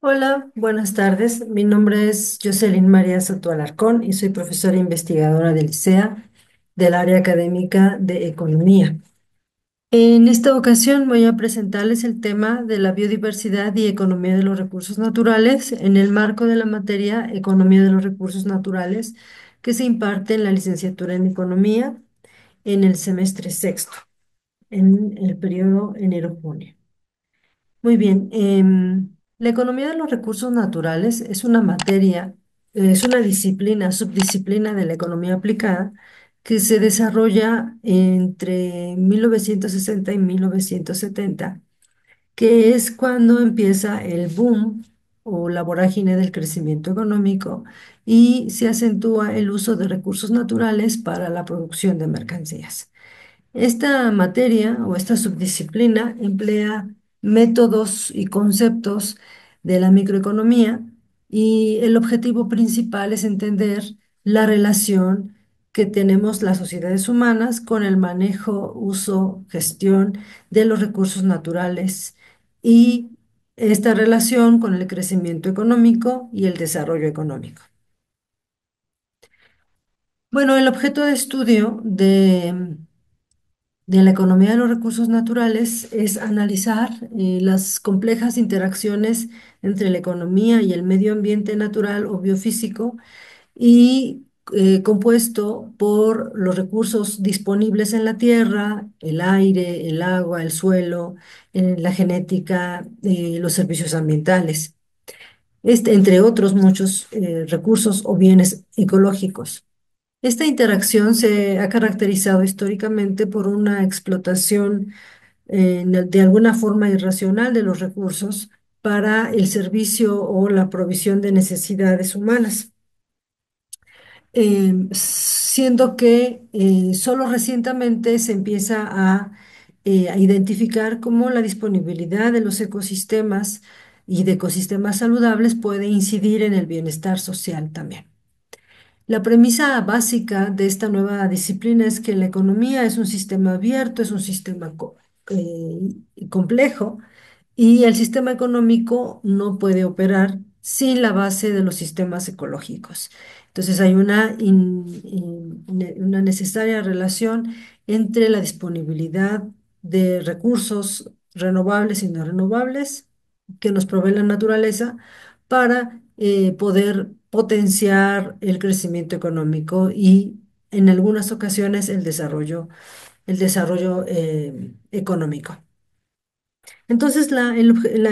Hola, buenas tardes. Mi nombre es Jocelyn María Soto Alarcón y soy profesora investigadora del ICEA del área académica de Economía. En esta ocasión voy a presentarles el tema de la biodiversidad y economía de los recursos naturales en el marco de la materia Economía de los recursos naturales que se imparte en la licenciatura en Economía en el semestre sexto, en el periodo enero-junio. Muy bien. La economía de los recursos naturales es una materia, es una disciplina, subdisciplina de la economía aplicada que se desarrolla entre 1960 y 1970, que es cuando empieza el boom o la vorágine del crecimiento económico y se acentúa el uso de recursos naturales para la producción de mercancías. Esta materia o esta subdisciplina emplea métodos y conceptos de la microeconomía y el objetivo principal es entender la relación que tenemos las sociedades humanas con el manejo, uso, gestión de los recursos naturales y esta relación con el crecimiento económico y el desarrollo económico. Bueno, el objeto de estudio de la economía de los recursos naturales es analizar las complejas interacciones entre la economía y el medio ambiente natural o biofísico y compuesto por los recursos disponibles en la tierra, el aire, el agua, el suelo, la genética, los servicios ambientales, entre otros muchos recursos o bienes ecológicos. Esta interacción se ha caracterizado históricamente por una explotación de alguna forma irracional de los recursos para el servicio o la provisión de necesidades humanas, siendo que solo recientemente se empieza a identificar cómo la disponibilidad de los ecosistemas y de ecosistemas saludables puede incidir en el bienestar social también. La premisa básica de esta nueva disciplina es que la economía es un sistema abierto, es un sistema complejo y el sistema económico no puede operar sin la base de los sistemas ecológicos. Entonces hay una necesaria relación entre la disponibilidad de recursos renovables y no renovables que nos provee la naturaleza para poder potenciar el crecimiento económico y en algunas ocasiones el desarrollo económico. Entonces, la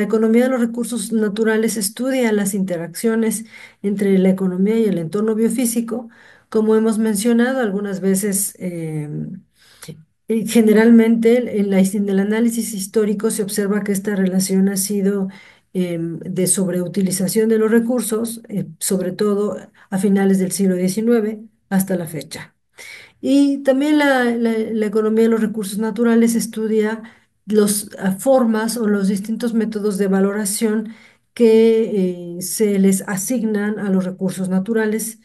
economía de los recursos naturales estudia las interacciones entre la economía y el entorno biofísico, como hemos mencionado algunas veces. Generalmente, en el análisis histórico se observa que esta relación ha sido de sobreutilización de los recursos, sobre todo a finales del siglo XIX hasta la fecha. Y también la economía de los recursos naturales estudia las formas o los distintos métodos de valoración que se les asignan a los recursos naturales,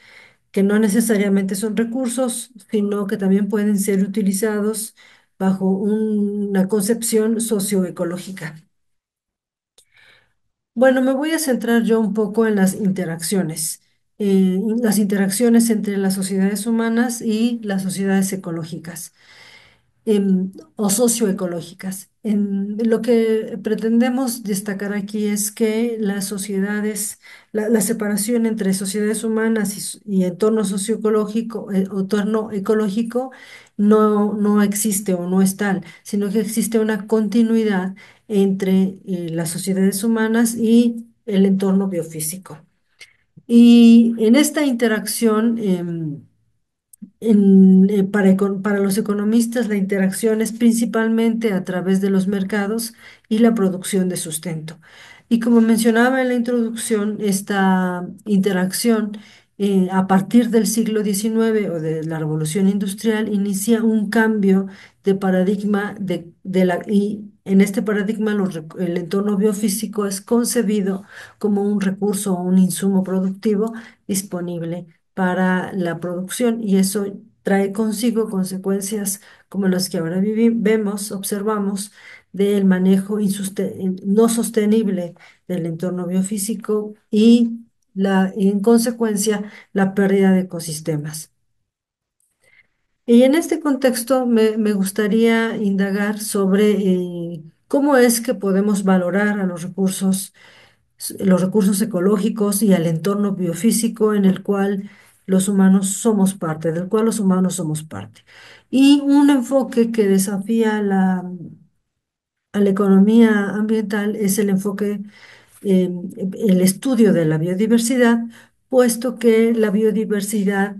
que no necesariamente son recursos, sino que también pueden ser utilizados bajo una concepción socioecológica. Bueno, me voy a centrar yo un poco en las interacciones entre las sociedades humanas y las sociedades ecológicas o socioecológicas. Lo que pretendemos destacar aquí es que las sociedades, la separación entre sociedades humanas y entorno socioecológico, o entorno ecológico, no existe o no es tal, sino que existe una continuidad entre las sociedades humanas y el entorno biofísico. Y en esta interacción, para los economistas, la interacción es principalmente a través de los mercados y la producción de sustento. Y como mencionaba en la introducción, esta interacción a partir del siglo XIX o de la Revolución Industrial inicia un cambio de paradigma y en este paradigma el entorno biofísico es concebido como un recurso o un insumo productivo disponible para la producción y eso trae consigo consecuencias como las que ahora vemos, observamos, del manejo no sostenible del entorno biofísico y en consecuencia, la pérdida de ecosistemas. Y en este contexto me gustaría indagar sobre cómo es que podemos valorar a los recursos ecológicos y al entorno biofísico en el cual los humanos somos parte, del cual los humanos somos parte. Y un enfoque que desafía a la economía ambiental es el enfoque, el estudio de la biodiversidad, puesto que la biodiversidad,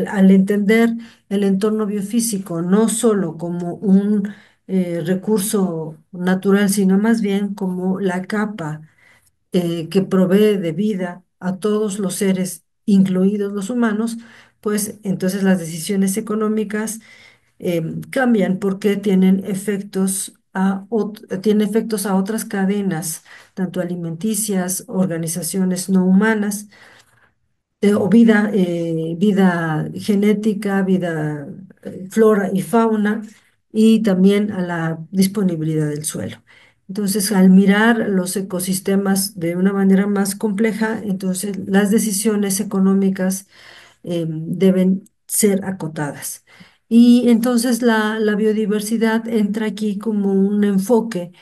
al entender el entorno biofísico no solo como un recurso natural, sino más bien como la capa que provee de vida a todos los seres, incluidos los humanos, pues entonces las decisiones económicas cambian porque tienen efectos a otras cadenas, tanto alimenticias, organizaciones no humanas, o vida genética, vida, flora y fauna, y también a la disponibilidad del suelo. Entonces, al mirar los ecosistemas de una manera más compleja, entonces las decisiones económicas deben ser acotadas. Y entonces la biodiversidad entra aquí como un enfoque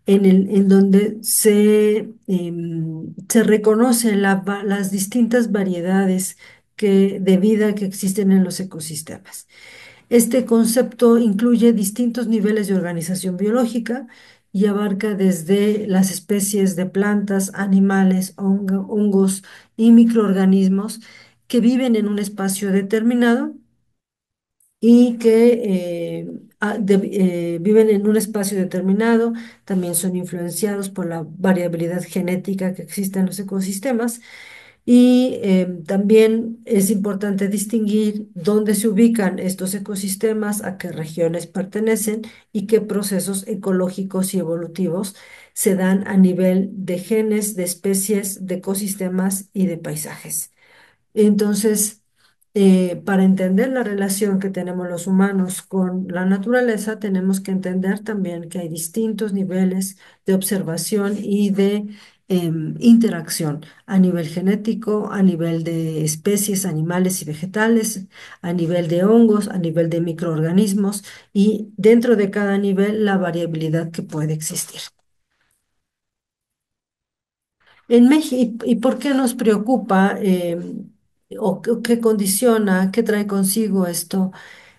en donde se reconoce las distintas variedades de vida que existen en los ecosistemas. Este concepto incluye distintos niveles de organización biológica y abarca desde las especies de plantas, animales, hongos y microorganismos que viven en un espacio determinado y que viven en un espacio determinado, también son influenciados por la variabilidad genética que existe en los ecosistemas. Y también es importante distinguir dónde se ubican estos ecosistemas, a qué regiones pertenecen y qué procesos ecológicos y evolutivos se dan a nivel de genes, de especies, de ecosistemas y de paisajes. Entonces, para entender la relación que tenemos los humanos con la naturaleza, tenemos que entender también que hay distintos niveles de observación y de interacción a nivel genético, a nivel de especies animales y vegetales, a nivel de hongos, a nivel de microorganismos y dentro de cada nivel la variabilidad que puede existir. En México, ¿y por qué nos preocupa o qué condiciona, qué trae consigo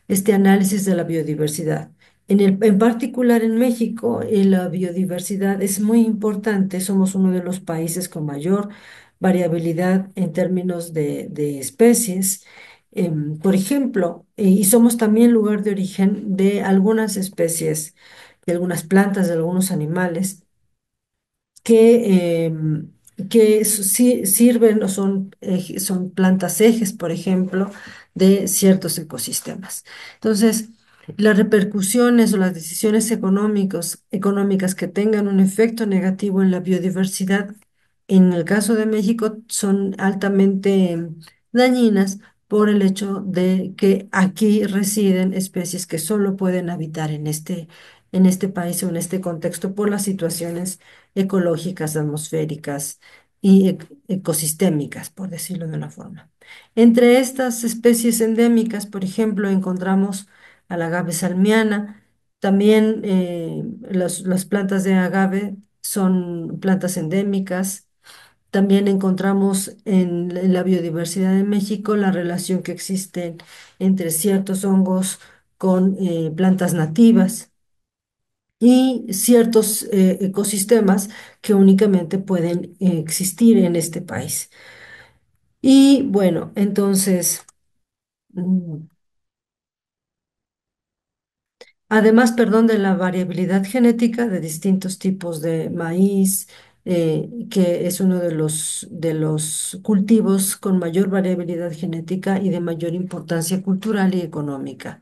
este análisis de la biodiversidad? En particular en México, la biodiversidad es muy importante. Somos uno de los países con mayor variabilidad en términos de especies. Por ejemplo, y somos también lugar de origen de algunas especies, de algunas plantas, de algunos animales que, sirven o son plantas ejes, por ejemplo, de ciertos ecosistemas. Entonces, las repercusiones o las decisiones económicas que tengan un efecto negativo en la biodiversidad, en el caso de México, son altamente dañinas por el hecho de que aquí residen especies que solo pueden habitar en este país o en este contexto por las situaciones ecológicas, atmosféricas y ecosistémicas, por decirlo de una forma. Entre estas especies endémicas, por ejemplo, encontramos al agave salmiana. También las plantas de agave son plantas endémicas. También encontramos en la biodiversidad de México la relación que existe entre ciertos hongos con plantas nativas y ciertos ecosistemas que únicamente pueden existir en este país. Y bueno, entonces, mm, además, perdón, de la variabilidad genética de distintos tipos de maíz, que es uno de los cultivos con mayor variabilidad genética y de mayor importancia cultural y económica.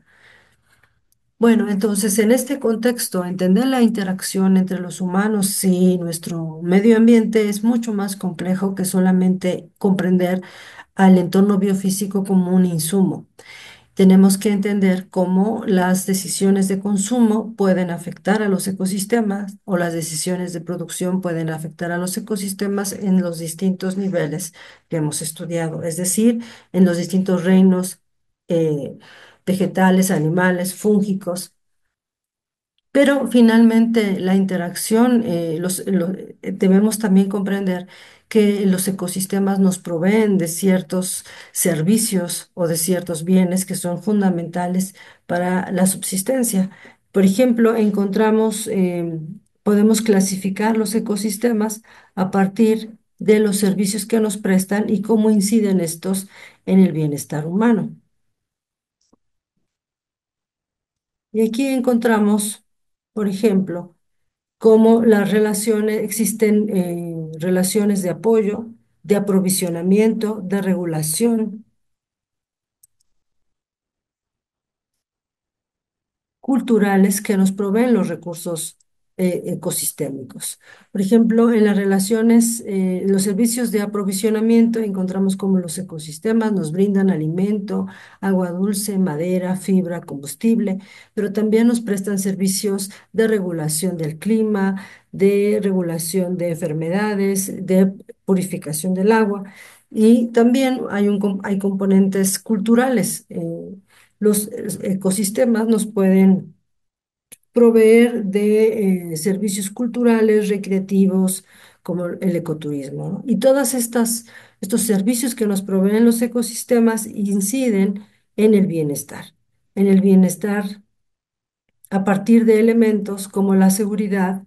Bueno, entonces en este contexto, entender la interacción entre los humanos y nuestro medio ambiente es mucho más complejo que solamente comprender al entorno biofísico como un insumo. Tenemos que entender cómo las decisiones de consumo pueden afectar a los ecosistemas o las decisiones de producción pueden afectar a los ecosistemas en los distintos niveles que hemos estudiado, es decir, en los distintos reinos eh, vegetales, animales, fúngicos. Pero finalmente la interacción, debemos también comprender que los ecosistemas nos proveen de ciertos servicios o de ciertos bienes que son fundamentales para la subsistencia. Por ejemplo, podemos clasificar los ecosistemas a partir de los servicios que nos prestan y cómo inciden estos en el bienestar humano. Y aquí encontramos, por ejemplo, cómo las relaciones, existen relaciones de apoyo, de aprovisionamiento, de regulación, culturales que nos proveen los recursos ecosistémicos. Por ejemplo, en las relaciones, los servicios de aprovisionamiento encontramos cómo los ecosistemas nos brindan alimento, agua dulce, madera, fibra, combustible, pero también nos prestan servicios de regulación del clima, de regulación de enfermedades, de purificación del agua. Y también hay componentes culturales. Los ecosistemas nos pueden proveer de servicios culturales, recreativos, como el ecoturismo, ¿no? Y estos servicios que nos proveen los ecosistemas inciden en el bienestar a partir de elementos como la seguridad,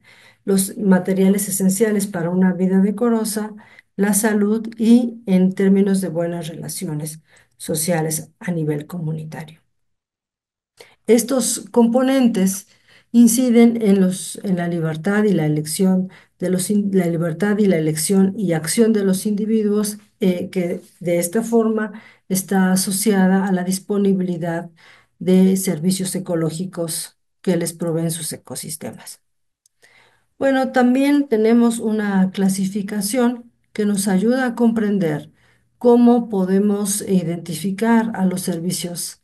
los materiales esenciales para una vida decorosa, la salud y en términos de buenas relaciones sociales a nivel comunitario. Estos componentes inciden en la libertad y la elección la libertad y la elección y acción de los individuos, que de esta forma está asociada a la disponibilidad de servicios ecológicos que les proveen sus ecosistemas. Bueno, también tenemos una clasificación que nos ayuda a comprender cómo podemos identificar a los servicios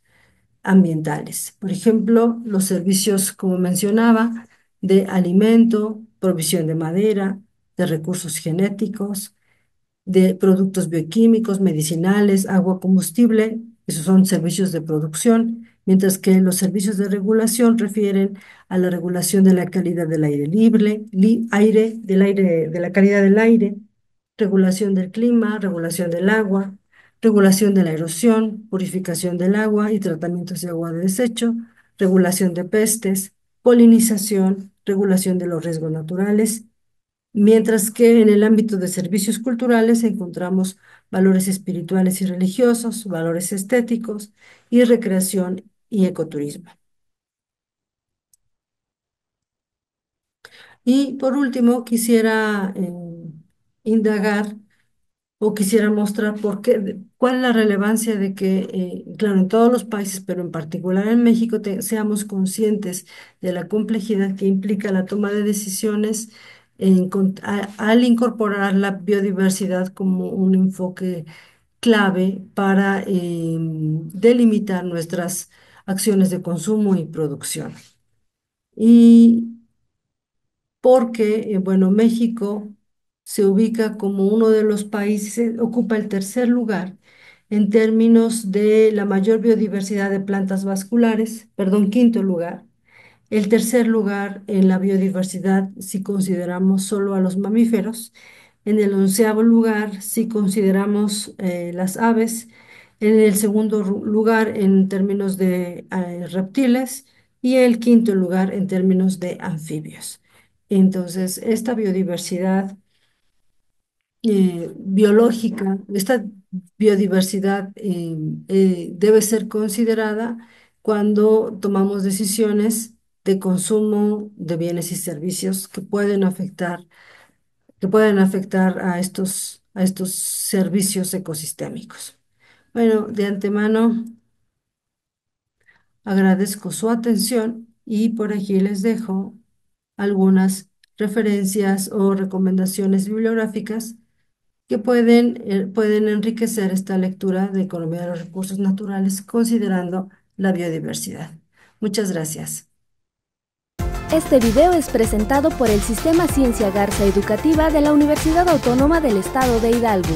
ambientales. Por ejemplo, los servicios, como mencionaba, de alimento, provisión de madera, de recursos genéticos, de productos bioquímicos, medicinales, agua, combustible, esos son servicios de producción, mientras que los servicios de regulación refieren a la regulación de la calidad del aire libre, de la calidad del aire, regulación del clima, regulación del agua, regulación de la erosión, purificación del agua y tratamientos de agua de desecho, regulación de pestes, polinización, regulación de los riesgos naturales, mientras que en el ámbito de servicios culturales encontramos valores espirituales y religiosos, valores estéticos y recreación y ecoturismo. Y por último, quisiera indagar o quisiera mostrar cuál es la relevancia de que, claro, en todos los países, pero en particular en México, seamos conscientes de la complejidad que implica la toma de decisiones al incorporar la biodiversidad como un enfoque clave para delimitar nuestras acciones de consumo y producción. Y porque, bueno, México se ubica como uno de los países, ocupa el tercer lugar en términos de la mayor biodiversidad de plantas vasculares, perdón, quinto lugar. El tercer lugar en la biodiversidad si consideramos solo a los mamíferos. En el onceavo lugar si consideramos las aves. En el segundo lugar en términos de reptiles y el quinto lugar en términos de anfibios. Entonces, esta biodiversidad esta biodiversidad debe ser considerada cuando tomamos decisiones de consumo de bienes y servicios que pueden afectar a estos servicios ecosistémicos. Bueno, de antemano agradezco su atención y por aquí les dejo algunas referencias o recomendaciones bibliográficas que pueden enriquecer esta lectura de economía de los recursos naturales considerando la biodiversidad. Muchas gracias. Este video es presentado por el Sistema Ciencia Garza Educativa de la Universidad Autónoma del Estado de Hidalgo.